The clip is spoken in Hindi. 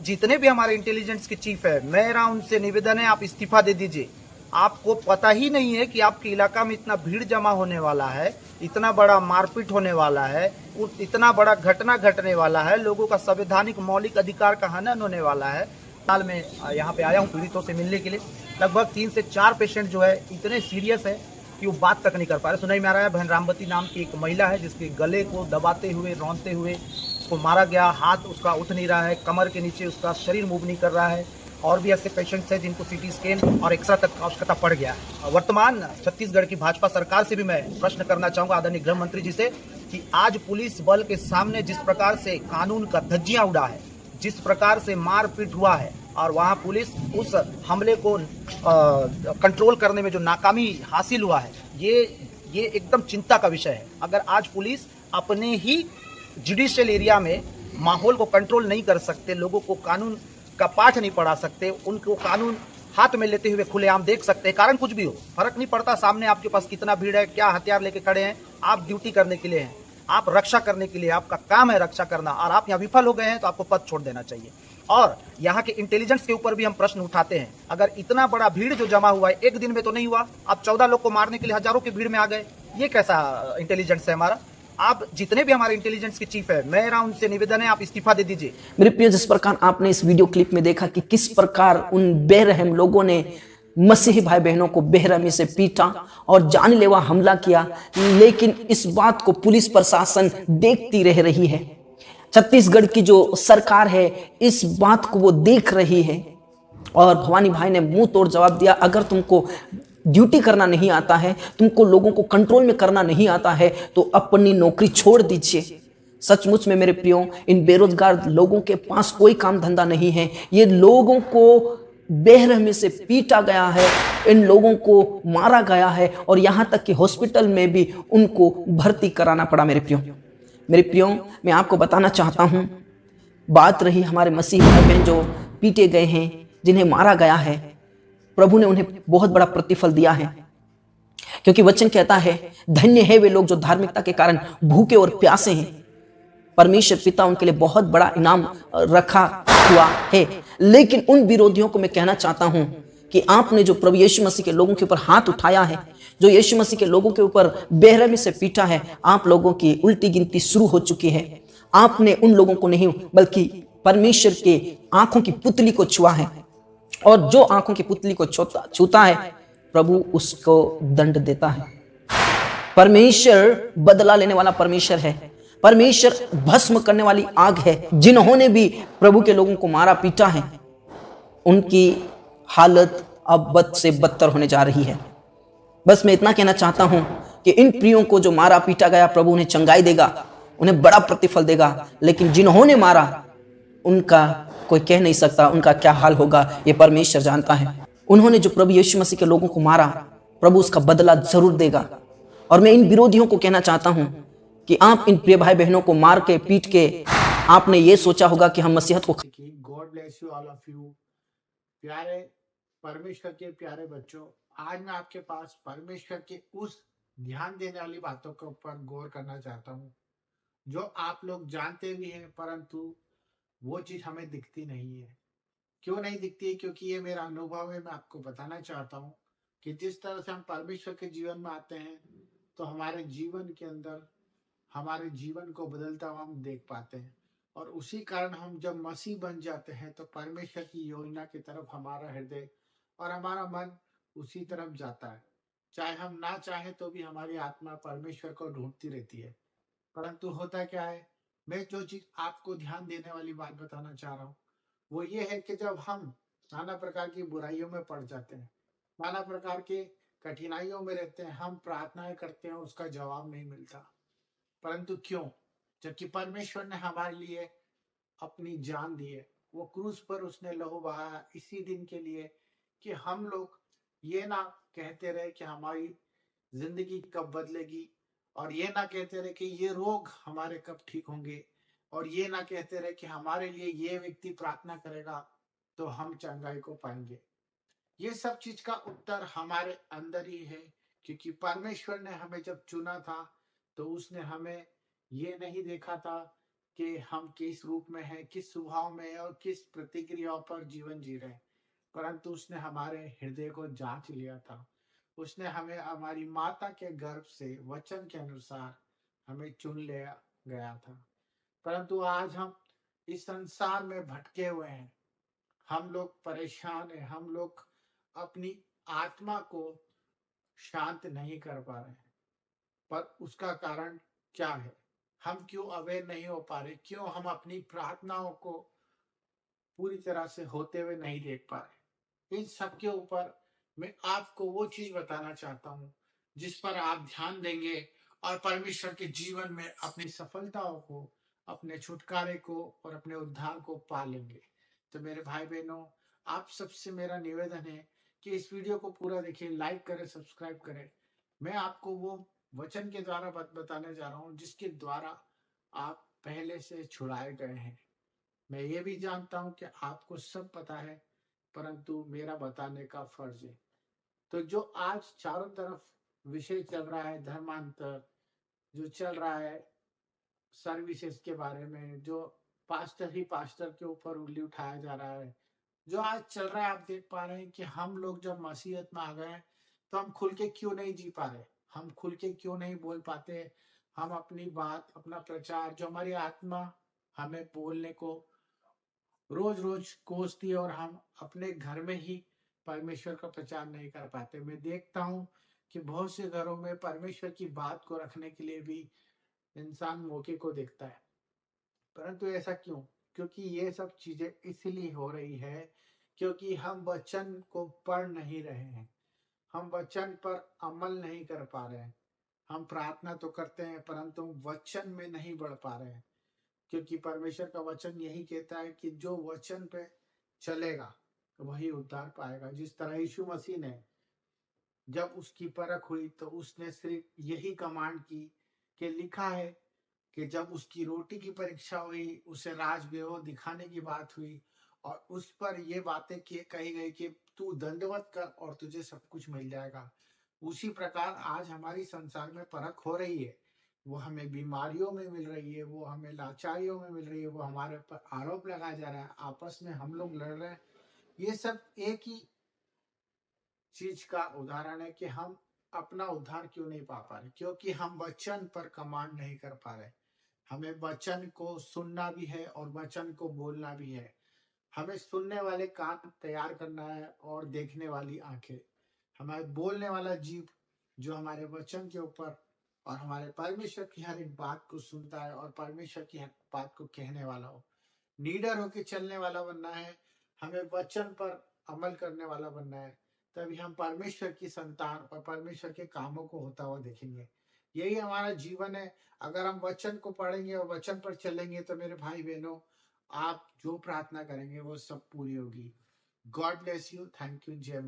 जितने भी हमारे इंटेलिजेंस के चीफ है, मेरा उनसे निवेदन है, आप इस्तीफा दे दीजिए। आपको पता ही नहीं है कि आपके इलाका में इतना भीड़ जमा होने वाला है, इतना बड़ा मारपीट होने वाला है, इतना बड़ा घटना घटने वाला है, लोगों का संवैधानिक मौलिक अधिकार का हनन होने वाला है। हाल में यहाँ पे आया हूँ पीड़ितों से मिलने के लिए। लगभग 3 से 4 पेशेंट जो है इतने सीरियस है कि वो बात तक नहीं कर पा रहे। सुनाई में आ रहा है बहन रामवती नाम की एक महिला है जिसके गले को दबाते हुए, रौंदते हुए उसको मारा गया। हाथ उसका उठ नहीं रहा है, कमर के नीचे उसका शरीर मूव नहीं कर रहा है। और भी ऐसे पेशेंट्स हैं जिनको सीटी स्कैन और एक्सरे तक का आवश्यकता पड़ गया है। वर्तमान छत्तीसगढ़ की भाजपा सरकार से भी मैं प्रश्न करना चाहूंगा आदरणीय गृह मंत्री जी से कि आज पुलिस बल के सामने जिस प्रकार से कानून का धज्जियां उड़ा है, जिस प्रकार से मारपीट हुआ है और वहां पुलिस उस हमले को कंट्रोल करने में जो नाकामी हासिल हुआ है, ये एकदम चिंता का विषय है। अगर आज पुलिस अपने ही जुडिशियल एरिया में माहौल को कंट्रोल नहीं कर सकते, लोगों को कानून का पाठ नहीं पढ़ा सकते, उनको कानून हाथ में लेते हुए खुलेआम देख सकते हैं, कारण कुछ भी हो, फर्क नहीं पड़ता सामने आपके पास कितना भीड़ है, क्या हथियार लेके खड़े हैं, आप ड्यूटी करने के लिए हैं, आप रक्षा करने के लिए, आपका काम है रक्षा करना, और आप यहाँ विफल हो गए हैं तो आपको पद छोड़ देना चाहिए। और यहाँ के इंटेलिजेंस के ऊपर भी हम प्रश्न उठाते हैं। अगर इतना बड़ा भीड़ जो जमा हुआ है, एक दिन में तो नहीं हुआ, आप 14 लोग को मारने के लिए हजारों की भीड़ में आ गए, ये कैसा इंटेलिजेंस है हमारा? आप जितने भी हमारे इंटेलिजेंस के चीफ है, मेरा उनसे निवेदन है, आप इस्तीफा दे दीजिए। मेरे प्रिय, जिस प्रकार आपने इस वीडियो क्लिप में देखा कि किस प्रकार उन बेरहम लोगों ने मसीही भाई बहनों को बेरहमी से पीटा और जानलेवा हमला किया, लेकिन इस बात को पुलिस प्रशासन देखती रह रही है। छत्तीसगढ़ की जो सरकार है इस बात को वो देख रही है और भवानी भाई ने मुंह तोड़ जवाब दिया, अगर तुमको ड्यूटी करना नहीं आता है, तुमको लोगों को कंट्रोल में करना नहीं आता है, तो अपनी नौकरी छोड़ दीजिए। सचमुच में मेरे प्रियो, इन बेरोजगार लोगों के पास कोई काम धंधा नहीं है। ये लोगों को बेरहमी से पीटा गया है, इन लोगों को मारा गया है और यहाँ तक कि हॉस्पिटल में भी उनको भर्ती कराना पड़ा। मेरे प्रियो, मैं आपको बताना चाहता हूँ, बात रही हमारे मसीह भाई बहन जो पीटे गए हैं, जिन्हें मारा गया है, प्रभु ने उन्हें बहुत बड़ा प्रतिफल दिया है, क्योंकि वचन कहता है धन्य है वे लोग जो धार्मिकता के कारण भूखे और प्यासे हैं, परमेश्वर पिता उनके लिए बहुत बड़ा इनाम रखा हुआ है। लेकिन उन विरोधियों को मैं कहना चाहता हूं कि आपने जो प्रभु यीशु मसीह के लोगों के ऊपर हाथ उठाया है, जो यीशु मसीह के लोगों के ऊपर बेरहमी से पीटा है, आप लोगों की उल्टी गिनती शुरू हो चुकी है। आपने उन लोगों को नहीं बल्कि परमेश्वर के आंखों की पुतली को छुआ है, और जो आंखों की पुतली को छूता है प्रभु उसको दंड देता है। परमेश्वर बदला लेने वाला परमेश्वर है, परमेश्वर भस्म करने वाली आग है। जिन्होंने भी प्रभु के लोगों को मारा पीटा है, उनकी हालत अब बद से बदतर होने जा रही है। बस मैं इतना कहना चाहता हूं कि इन प्रियों को जो मारा पीटा गया, प्रभु उन्हें चंगाई देगा, उन्हें बड़ा प्रतिफल देगा। लेकिन जिन्होंने मारा, उनका कोई कह नहीं सकता उनका क्या हाल होगा, ये परमेश्वर जानता है। उन्होंने जो प्रभु यीशु मसीह के लोगों को मारा, प्रभु उसका बदला जरूर देगा। और मैं इन विरोधियों को कहना चाहता हूं कि आप इन प्रिय भाई बहनों को मार के पीट के आपने ये सोचा होगा कि हम मसीहत को। God bless you all of you. प्यारे परमेश्वर के प्यारे बच्चों, आज मैं आपके पास परमेश्वर के उस ध्यान देने वाली बातों के ऊपर गौर करना चाहता हूँ जो आप लोग जानते भी हैं, परंतु वो चीज हमें दिखती नहीं है। क्यों नहीं दिखती है? क्योंकि ये मेरा अनुभव है। मैं आपको बताना चाहता हूँ कि जिस तरह से हम परमेश्वर के जीवन में आते हैं तो हमारे जीवन के अंदर हमारे जीवन को बदलता हुआ हम देख पाते हैं, और उसी कारण हम जब मसीह बन जाते हैं तो परमेश्वर की योजना की तरफ हमारा हृदय और हमारा मन उसी तरफ जाता है। चाहे हम ना चाहे तो भी हमारी आत्मा परमेश्वर को ढूंढती रहती है। परंतु होता क्या है, मैं जो चीज आपको ध्यान देने वाली बात बताना चाह रहा हूँ वो ये है कि जब हम नाना प्रकार की बुराइयों में पड़ जाते हैं, नाना प्रकार के कठिनाइयों में रहते हैं, हम प्रार्थनाएं करते हैं, उसका जवाब नहीं मिलता। परंतु क्यों? जबकि परमेश्वर ने हमारे लिए अपनी जान दी है, वो क्रूस पर उसने लहू बहाया इसी दिन के लिए कि हम लोग ये ना कहते रहे कि हमारी जिंदगी कब बदलेगी, और ये ना कहते रहे कि ये रोग हमारे कब ठीक होंगे, और ये ना कहते रहे कि हमारे लिए ये व्यक्ति प्रार्थना करेगा तो हम चंगाई को पाएंगे। ये सब चीज का उत्तर हमारे अंदर ही है, क्योंकि परमेश्वर ने हमें जब चुना था तो उसने हमें ये नहीं देखा था कि हम किस रूप में हैं, किस स्वभाव में हैं और किस प्रतिक्रियाओं पर जीवन जी रहे हैं, परंतु उसने हमारे हृदय को जांच लिया था। उसने हमें हमारी माता के गर्भ से वचन के अनुसार हमें चुन लिया गया था। परंतु आज हम इस संसार में भटके हुए हैं, हम लोग परेशान हैं, हम लोग अपनी आत्मा को शांत नहीं कर पा रहे हैं। पर उसका कारण क्या है? हम क्यों अवेयर नहीं हो पा रहे? क्यों हम अपनी प्रार्थनाओं को पूरी तरह से होते हुए नहीं देख पा रहे? इन सब के ऊपर मैं आपको वो चीज बताना चाहता हूँ जिस पर आप ध्यान देंगे और परमेश्वर के जीवन में अपनी सफलताओं को, अपने छुटकारे को और अपने उद्धार को पा लेंगे। तो मेरे भाई बहनों, आप सबसे मेरा निवेदन है कि इस वीडियो को पूरा देखिए, लाइक करें, सब्सक्राइब करें। मैं आपको वो वचन के द्वारा बताने जा रहा हूँ जिसके द्वारा आप पहले से छुड़ाए गए हैं। मैं ये भी जानता हूँ कि आपको सब पता है, परंतु मेरा बताने का फर्ज है। तो जो आज चारों तरफ विषय चल रहा है, धर्मांतर जो चल रहा है, सर्विसेज के बारे में, जो पास्टर ही पास्टर के ऊपर उंगली उठाया जा रहा है, जो आज चल रहा है, आप देख पा रहे हैं कि हम लोग जब मसीहत में आ गए हैं, तो हम खुल के क्यों नहीं जी पा रहे, हम खुल के क्यों नहीं बोल पाते, हम अपनी बात, अपना प्रचार, जो हमारी आत्मा हमें बोलने को रोज रोज कोसती है, और हम अपने घर में ही परमेश्वर का प्रचार नहीं कर पाते। मैं देखता हूँ कि बहुत से घरों में परमेश्वर की बात को रखने के लिए भी इंसान मौके को देखता है, परंतु ऐसा क्यों? क्योंकि ये सब चीजें इसलिए हो रही है क्योंकि हम वचन को पढ़ नहीं रहे हैं, हम वचन पर अमल नहीं कर पा रहे हैं। हम प्रार्थना तो करते हैं परंतु वचन में नहीं बढ़ पा रहे हैं, क्योंकि परमेश्वर का वचन यही कहता है कि जो वचन पे चलेगा वही उद्धार पाएगा। जिस तरह यीशु मसीह ने, जब उसकी परख हुई तो उसने सिर्फ यही कमांड की कि लिखा है कि जब उसकी रोटी की परीक्षा हुई, उसे राजवैभव दिखाने की बात हुई और उस पर ये बातें कही गई कि तू दंडवत कर और तुझे सब कुछ मिल जाएगा। उसी प्रकार आज हमारी संसार में परख हो रही है। वो हमें बीमारियों में मिल रही है, वो हमें लाचारियों में मिल रही है, वो हमारे पर आरोप लगाया जा रहा है, आपस में हम लोग लड़ रहे हैं। ये सब एक ही चीज का उदाहरण है कि हम अपना उद्धार क्यों नहीं पा रहे, क्योंकि हम वचन पर कमांड नहीं कर पा रहे। हमें वचन को सुनना भी है और वचन को बोलना भी है। हमें सुनने वाले कान तैयार करना है और देखने वाली आंखें। हमारे बोलने वाला जीव जो हमारे वचन के ऊपर और हमारे परमेश्वर की हर एक बात को सुनता है और परमेश्वर की हर बात को कहने वाला हो, लीडर होके चलने वाला बनना है। हमें वचन पर अमल करने वाला बनना है, तभी हम परमेश्वर की संतान और परमेश्वर के कामों को होता हुआ देखेंगे। यही हमारा जीवन है। अगर हम वचन को पढ़ेंगे और वचन पर चलेंगे तो मेरे भाई बहनों, आप जो प्रार्थना करेंगे वो सब पूरी होगी। God bless you. Thank you. जय मसीह।